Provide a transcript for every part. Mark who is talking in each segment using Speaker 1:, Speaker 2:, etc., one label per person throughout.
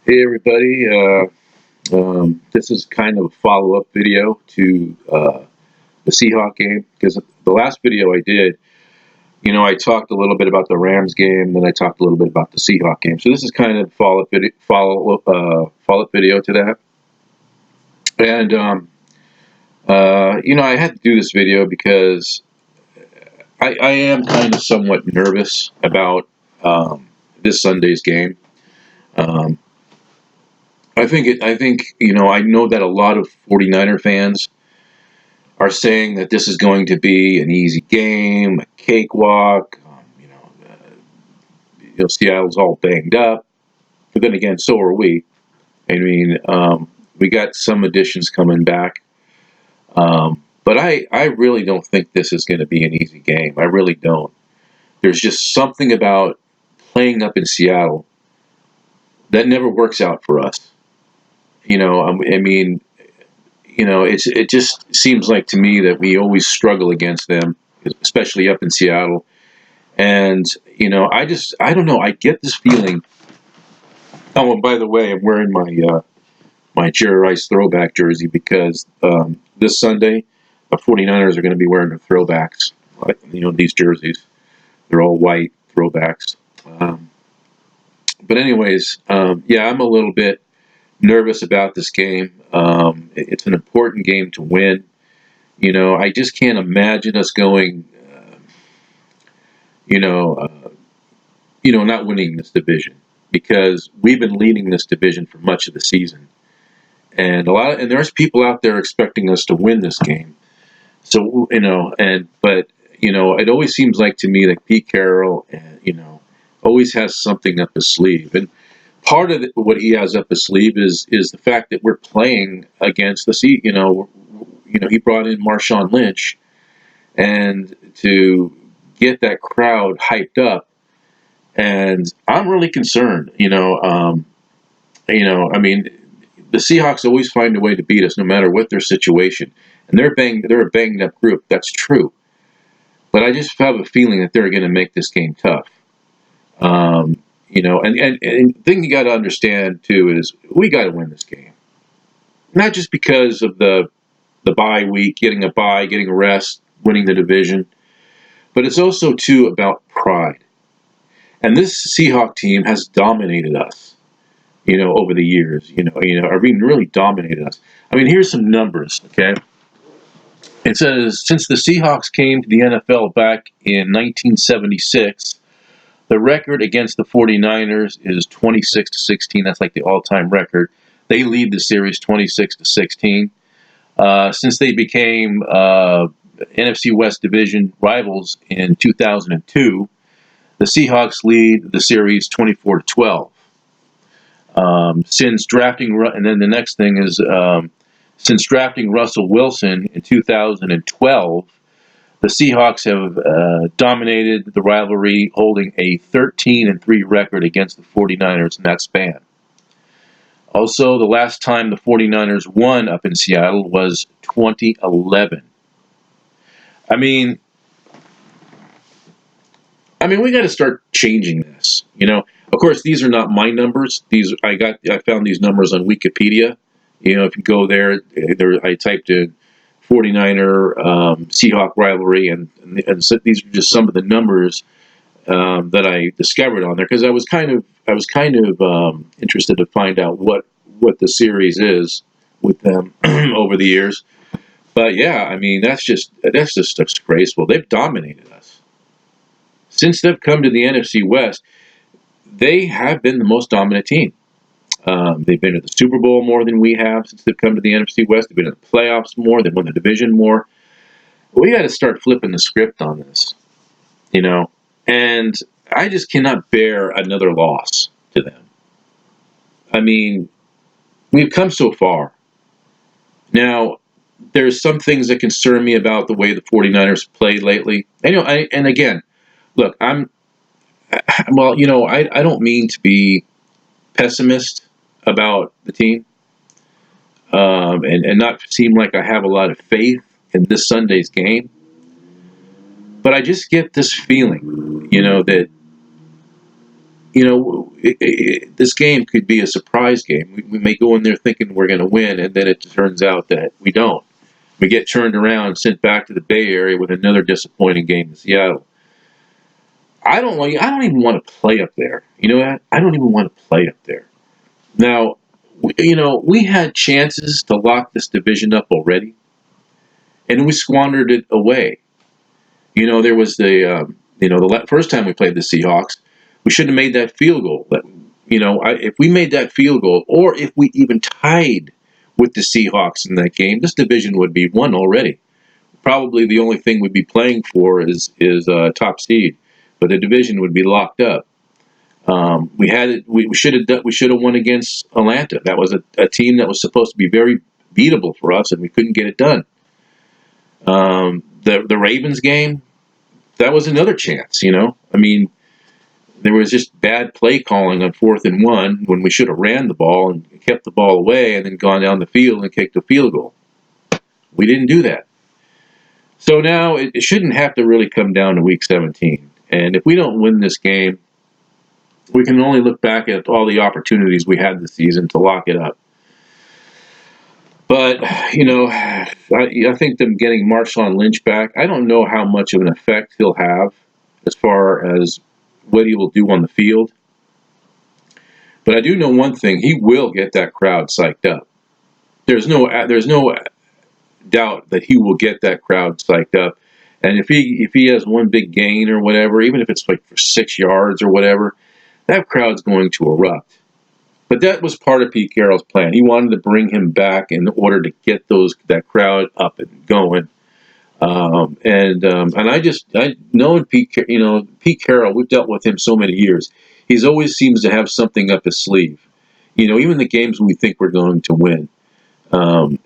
Speaker 1: Hey everybody, this is kind of a follow-up video to the Seahawks game because the last video I did, I talked a little bit about the Rams game, then I talked a little bit about the Seahawks game. So this is kind of follow-up video to that. And I had to do this video because I am kind of somewhat nervous about this Sunday's game. Um, I know that a lot of 49er fans are saying that this is going to be an easy game, a cakewalk. Seattle's all banged up, but then again, so are we. I mean, we got some additions coming back, but I really don't think this is going to be an easy game. I really don't. There's just something about playing up in Seattle that never works out for us. It just seems like to me that we always struggle against them, especially up in Seattle. And I don't know. I get this feeling. Oh, and by the way, I'm wearing my Jerry Rice throwback jersey because this Sunday, the 49ers are going to be wearing their throwbacks. These jerseys. They're all white throwbacks. Um, but anyways, yeah, I'm a little bit nervous about this game. It's an important game to win. I just can't imagine us going, you know, uh, not winning this division because we've been leading this division for much of the season, and there's people out there expecting us to win this game. So it always seems like to me that Pete Carroll, always has something up his sleeve, and part of what he has up his sleeve is the fact that we're playing against the sea. He brought in Marshawn Lynch, and to get that crowd hyped up. And I'm really concerned. I mean, the Seahawks always find a way to beat us, no matter what their situation. And they're a banged up group. That's true. But I just have a feeling that they're going to make this game tough. And the thing you got to understand too is we got to win this game. Not just because of the bye week, getting a bye, getting a rest, winning the division, but it's also too about pride. And this Seahawk team has dominated us, over the years. I mean, really dominated us. I mean, here's some numbers. Okay, it says since the Seahawks came to the NFL back in 1976, the record against the 49ers is 26-16. That's like the all-time record. They lead the series 26-16. Since they became NFC West Division rivals in 2002, the Seahawks lead the series 24-12. Since drafting, and then the next thing is since drafting Russell Wilson in 2012, the Seahawks have dominated the rivalry, holding a 13-3 record against the 49ers in that span. Also, the last time the 49ers won up in Seattle was 2011. I mean, we got to start changing this. Of course, these are not my numbers. I found these numbers on Wikipedia. If you go there I typed in 49er Seahawk rivalry, and so these are just some of the numbers that I discovered on there because I was kind of interested to find out what the series is with them over the years. But yeah, I mean that's just disgraceful. They've dominated us since they've come to the NFC West. They have been the most dominant team. They've been to the Super Bowl more than we have since they've come to the NFC West. They've been in the playoffs more. They've won the division more. We got to start flipping the script on this, you know. And I just cannot bear another loss to them. I mean, we've come so far. Now, there's some things that concern me about the way the 49ers played lately. And again, look, I don't mean to be pessimist about the team, and not seem like I have a lot of faith in this Sunday's game. But I just get this feeling, that, this game could be a surprise game. We may go in there thinking we're going to win, and then it turns out that we don't. We get turned around and sent back to the Bay Area with another disappointing game in Seattle. I don't even want to play up there. You know that? I don't even want to play up there. Now, we had chances to lock this division up already, and we squandered it away. There was the first time we played the Seahawks, we should have made that field goal. If we made that field goal, or if we even tied with the Seahawks in that game, this division would be won already. Probably the only thing we'd be playing for is top seed, but the division would be locked up. We had it. We should have won against Atlanta. That was a team that was supposed to be very beatable for us, and we couldn't get it done. The Ravens game, that was another chance. I mean, there was just bad play calling on 4th and 1 when we should have ran the ball and kept the ball away and then gone down the field and kicked a field goal. We didn't do that. So now it shouldn't have to really come down to Week 17. And if we don't win this game, we can only look back at all the opportunities we had this season to lock it up. But, I think them getting Marshawn Lynch back, I don't know how much of an effect he'll have as far as what he will do on the field. But I do know one thing: he will get that crowd psyched up. There's no doubt that he will get that crowd psyched up. And if he has one big gain or whatever, even if it's like for 6 yards or whatever, that crowd's going to erupt. But that was part of Pete Carroll's plan. He wanted to bring him back in order to get that crowd up and going. And I know Pete Carroll. We've dealt with him so many years. He's always seems to have something up his sleeve. Even the games we think we're going to win. I'm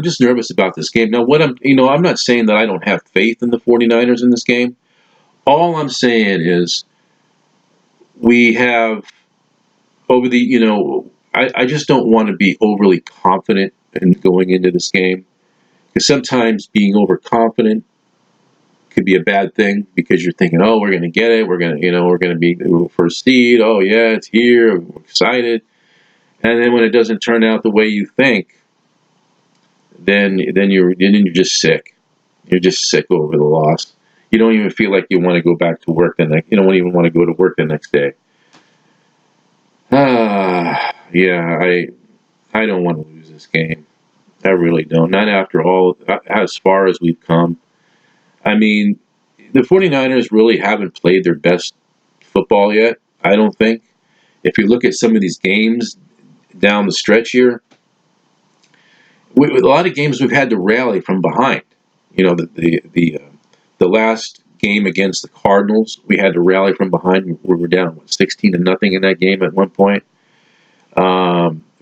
Speaker 1: just nervous about this game. Now, I'm not saying that I don't have faith in the 49ers in this game. All I'm saying is we have over the, I just don't want to be overly confident in going into this game. Because sometimes being overconfident could be a bad thing because you're thinking, oh, we're going to get it. We're going to be the first seed. Oh, yeah, it's here. We're excited. And then when it doesn't turn out the way you think, then you're just sick. You're just sick over the loss. You don't even feel like you want to go back to work you don't even want to go to work the next day. Yeah, I don't want to lose this game. I really don't. Not after as far as we've come. I mean, the 49ers really haven't played their best football yet, I don't think. If you look at some of these games down the stretch here, with a lot of games we've had to rally from behind. The last game against the Cardinals, we had to rally from behind. We were down 16-0 in that game at one point.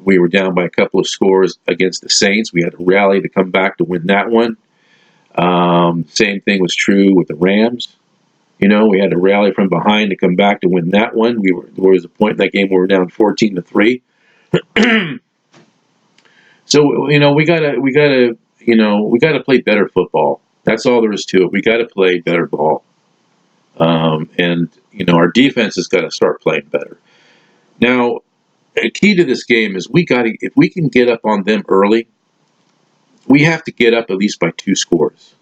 Speaker 1: We were down by a couple of scores against the Saints. We had to rally to come back to win that one. Same thing was true with the Rams. We had to rally from behind to come back to win that one. There was a point in that game where we were down 14-3. So we gotta play better football. That's all there is to it. We gotta play better ball, and our defense has got to start playing better. Now, a key to this game is if we can get up on them early, we have to get up at least by 2 scores,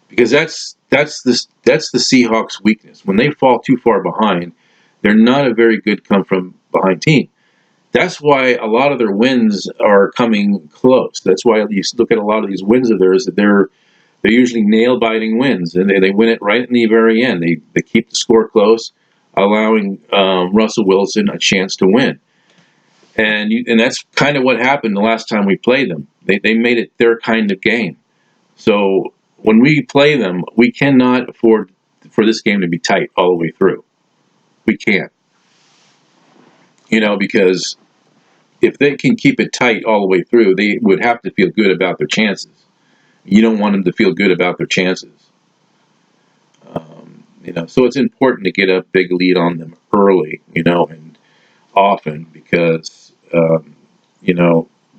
Speaker 1: because that's the Seahawks' weakness. When they fall too far behind, they're not a very good come from behind team. That's why a lot of their wins are coming close. That's why you look at a lot of these wins of theirs, that they're usually nail-biting wins, and they win it right in the very end. They keep the score close, allowing Russell Wilson a chance to win. And that's kind of what happened the last time we played them. They made it their kind of game. So when we play them, we cannot afford for this game to be tight all the way through. We can't. Because if they can keep it tight all the way through, they would have to feel good about their chances. You don't want them to feel good about their chances. So it's important to get a big lead on them early, and often, because,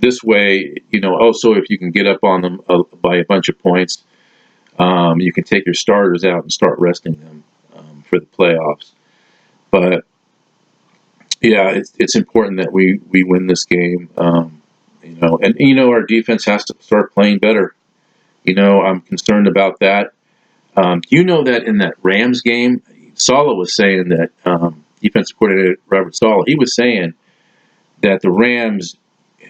Speaker 1: this way, also if you can get up on them by a bunch of points, you can take your starters out and start resting them for the playoffs. But yeah, it's important that we win this game. Our defense has to start playing better. I'm concerned about that. That in that Rams game, Saleh was saying that defensive coordinator Robert Saleh, he was saying that the Rams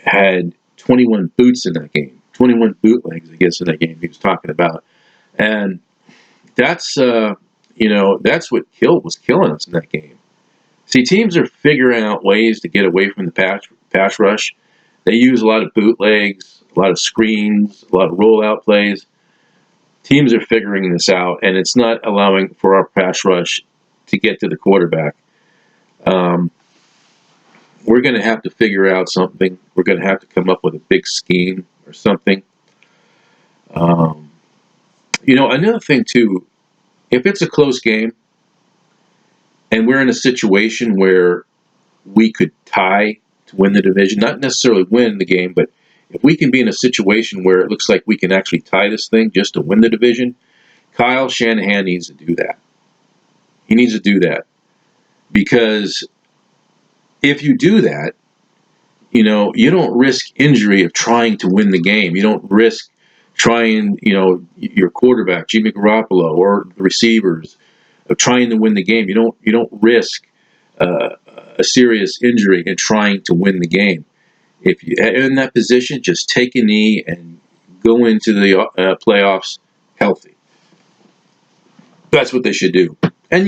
Speaker 1: had 21 boots in that game, 21 bootlegs, I guess, in that game he was talking about, and that's what was killing us in that game. See, teams are figuring out ways to get away from the pass rush. They use a lot of bootlegs, a lot of screens, a lot of rollout plays. Teams are figuring this out, and it's not allowing for our pass rush to get to the quarterback. Um, we're going to have to figure out something. We're going to have to come up with a big scheme or something. Um, Another thing, too, if it's a close game and we're in a situation where we could tie to win the division, not necessarily win the game, but if we can be in a situation where it looks like we can actually tie this thing just to win the division, Kyle Shanahan needs to do that. He needs to do that because if you do that, you don't risk injury of trying to win the game. You don't risk trying, your quarterback, Jimmy Garoppolo, or the receivers of trying to win the game. You don't risk a serious injury in trying to win the game. If you're in that position, just take a knee and go into the playoffs healthy. That's what they should do. And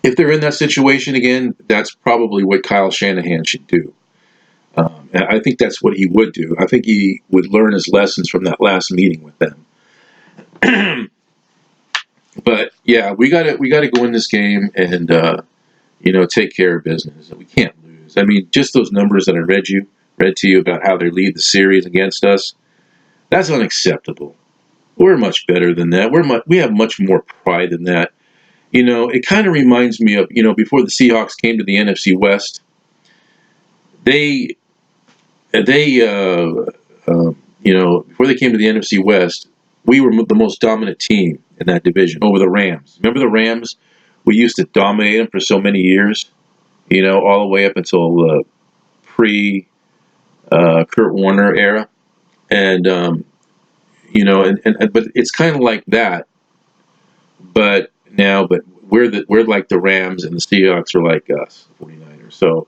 Speaker 1: if they're in that situation again, that's probably what Kyle Shanahan should do. And I think that's what he would do. I think he would learn his lessons from that last meeting with them. But yeah, we gotta go in this game and take care of business. We can't lose. I mean, just those numbers that I read to you about how they lead the series against us. That's unacceptable. We're much better than that. We have much more pride than that. It kind of reminds me of before the Seahawks came to the NFC West, they before they came to the NFC West, we were the most dominant team in that division over the Rams. Remember the Rams? We used to dominate them for so many years, all the way up until the pre Kurt Warner era. And, but it's kind of like that. But we're like the Rams and the Seahawks are like us, 49ers. So,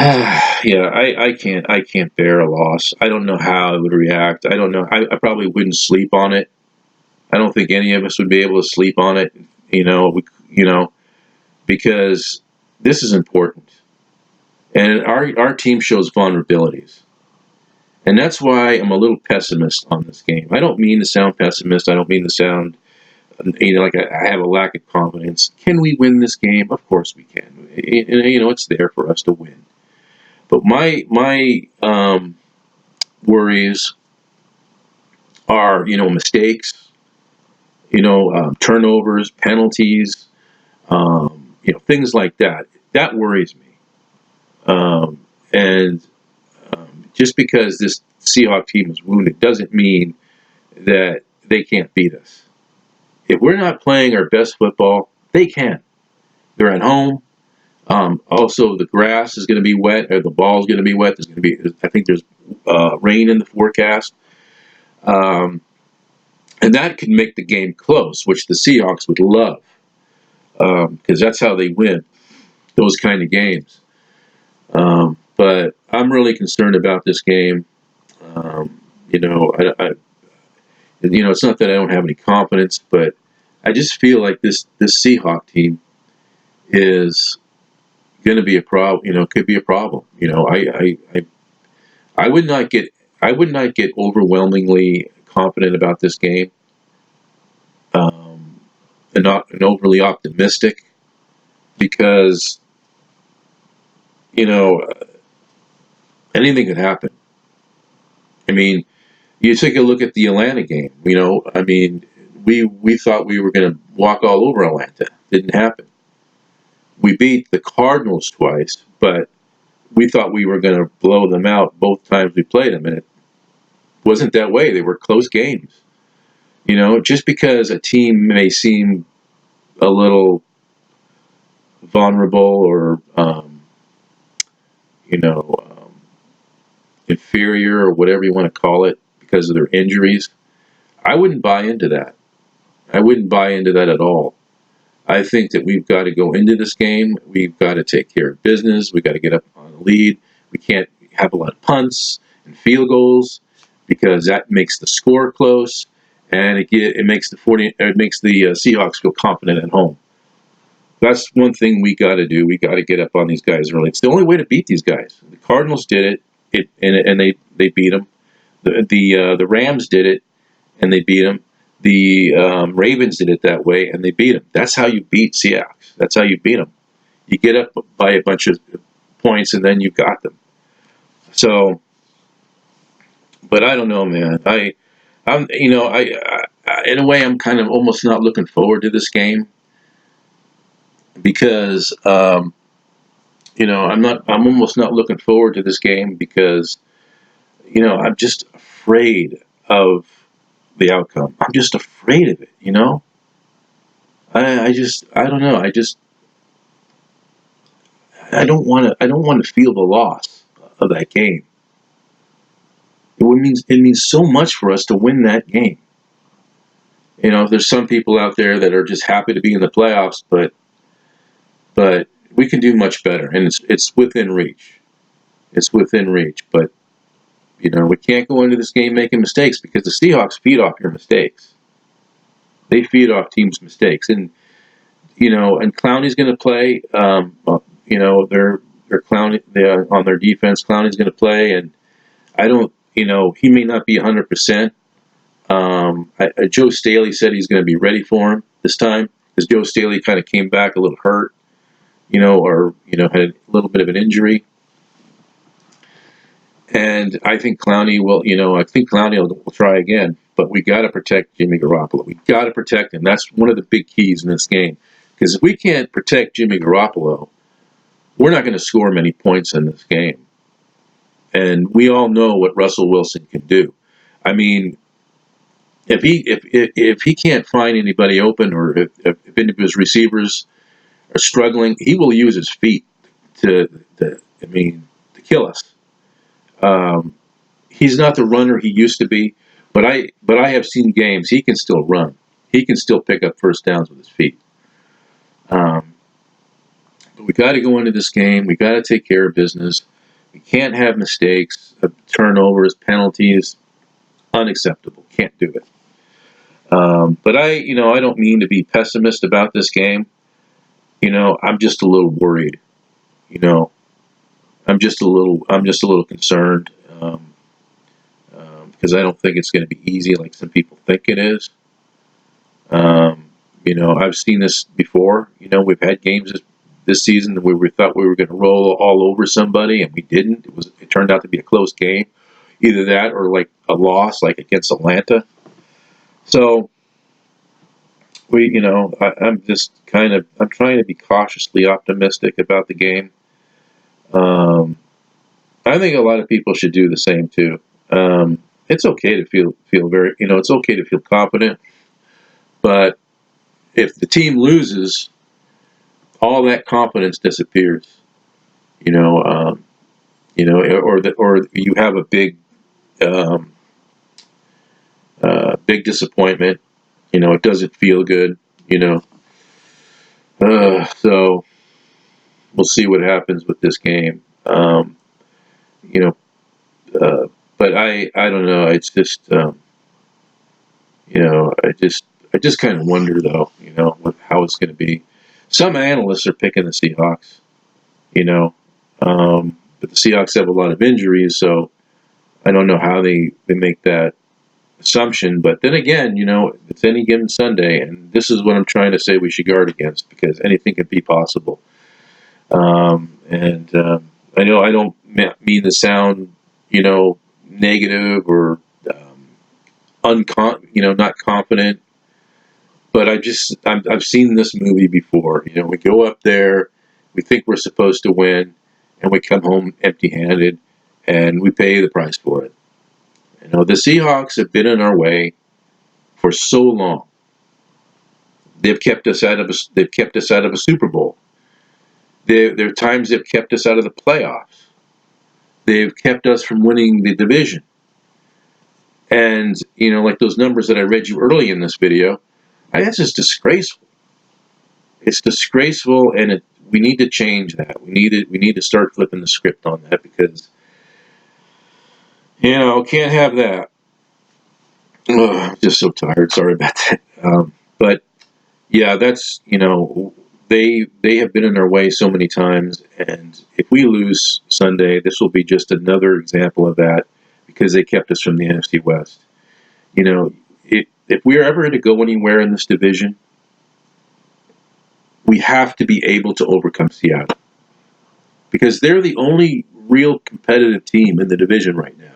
Speaker 1: yeah, I can't bear a loss. I don't know how I would react. I don't know. I probably wouldn't sleep on it. I don't think any of us would be able to sleep on it. Because this is important, and our team shows vulnerabilities, and that's why I'm a little pessimist on this game. I don't mean to sound pessimist. I don't mean to sound like I have a lack of confidence. Can we win this game? Of course we can. It's there for us to win. But my worries are, mistakes, turnovers, penalties, things like that. That worries me. And just because this Seahawks team is wounded doesn't mean that they can't beat us. If we're not playing our best football, they can. They're at home. Also, the grass is going to be wet, or the ball is going to be wet. I think there's rain in the forecast. And that could make the game close, which the Seahawks would love, because that's how they win those kind of games. But I'm really concerned about this game. It's not that I don't have any confidence, but I just feel like this Seahawk team is going to be a problem. Could be a problem. I would not get overwhelmingly confident about this game, and not and overly optimistic, because you know anything could happen. I mean, you take a look at the Atlanta game. I mean, we thought we were going to walk all over Atlanta. Didn't happen. We beat the Cardinals twice, but we thought we were going to blow them out both times we played them, and it wasn't that way. They were close games. Just because a team may seem a little vulnerable or you know inferior or whatever you want to call it because of their injuries. I wouldn't buy into that. I wouldn't buy into that at all. I think that we've got to go into this game. We've got to take care of business. We've got to get up on the lead. We can't have a lot of punts and field goals because that makes the score close, and it makes the Seahawks feel confident at home. That's one thing we got to do. We got to get up on these guys early. It's the only way to beat these guys. The Cardinals did it, and they beat them. The Rams did it, and they beat them. The Ravens did it that way, and they beat them. That's how you beat Seahawks. That's how you beat them. You get up by a bunch of points, and then you got them. So, but I don't know, man. I'm, in a way, I'm kind of almost not looking forward to this game because, I'm almost not looking forward to this game because, I'm just afraid of the outcome. I'm just afraid of it. I don't know. I don't want to feel the loss of that game. It means so much for us to win that game. There's some people out there that are just happy to be in the playoffs, but we can do much better, and it's within reach. It's within reach, but we can't go into this game making mistakes because the Seahawks feed off your mistakes. They feed off teams' mistakes, and Clowney's going to play. They're Clowney on their defense. Clowney's going to play, and I don't. He may not be 100%. Joe Staley said he's going to be ready for him this time because Joe Staley kind of came back a little hurt, or had a little bit of an injury. And I think Clowney will try again. But we got to protect Jimmy Garoppolo. We got to protect him. That's one of the big keys in this game. Because if we can't protect Jimmy Garoppolo, we're not going to score many points in this game. And we all know what Russell Wilson can do. I mean, if he can't find anybody open, or if any of his receivers are struggling, he will use his feet to kill us. He's not the runner he used to be, but I have seen games he can still run. He can still pick up first downs with his feet. But we got to go into this game. We got to take care of business. We can't have mistakes, turnovers, penalties. Unacceptable. Can't do it. But I don't mean to be pessimist about this game. I'm just a little worried. I'm just a little concerned because I don't think it's going to be easy like some people think it is. I've seen this before. We've had games this season where we thought we were going to roll all over somebody, and we didn't. It turned out to be a close game, either that or like a loss, like against Atlanta. So I'm just I'm trying to be cautiously optimistic about the game. I think a lot of people should do the same too. It's okay to feel it's okay to feel confident, but if the team loses, all that confidence disappears. Or you have a um, big disappointment. It doesn't feel good. So we'll see what happens with this game. You know, but I don't know. It's just I just kind of wonder though. How it's going to be. Some analysts are picking the Seahawks. But the Seahawks have a lot of injuries, so I don't know how they make that assumption. But then again, it's any given Sunday, and this is what I'm trying to say we should guard against because anything could be possible. And I know I don't mean to sound, negative or not confident, but I've seen this movie before. We go up there, we think we're supposed to win, and we come home empty-handed, and we pay the price for it. The Seahawks have been in our way for so long. They've kept us out of a Super Bowl. There are times they've kept us out of the playoffs. They've kept us from winning the division. And, like those numbers that I read you early in this video, that's just disgraceful. It's disgraceful, and we need to change that. We need to start flipping the script on that, because, can't have that. Ugh, I'm just so tired. Sorry about that. But yeah, that's, they have been in our way so many times, and if we lose Sunday, this will be just another example of that, because they kept us from the NFC West. If we're ever to go anywhere in this division, we have to be able to overcome Seattle, because they're the only real competitive team in the division right now.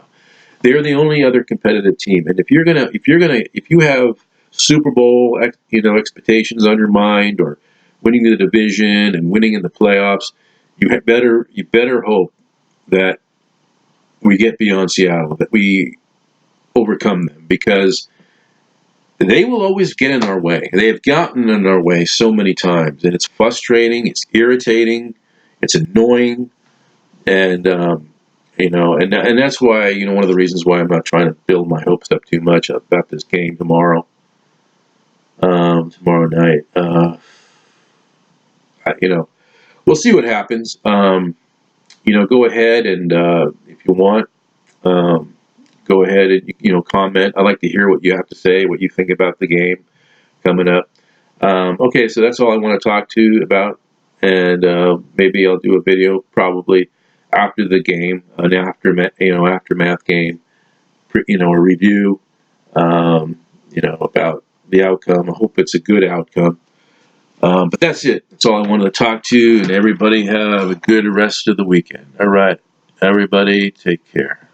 Speaker 1: They're the only other competitive team, and if you have Super Bowl expectations on your mind, or winning the division and winning in the playoffs, you better hope that we get beyond Seattle, that we overcome them, because they will always get in our way. They have gotten in our way so many times, and it's frustrating, it's irritating, it's annoying, and and that's why, one of the reasons why I'm not trying to build my hopes up too much about this game tomorrow night. We'll see what happens. Go ahead and, if you want, go ahead and comment. I'd like to hear what you have to say, what you think about the game coming up. Okay, so that's all I want to talk to you about, and maybe I'll do a video probably after the game, an aftermath game, a review, about the outcome. I hope it's a good outcome. But that's it. That's all I wanted to talk to you, and everybody have a good rest of the weekend. All right, everybody, take care.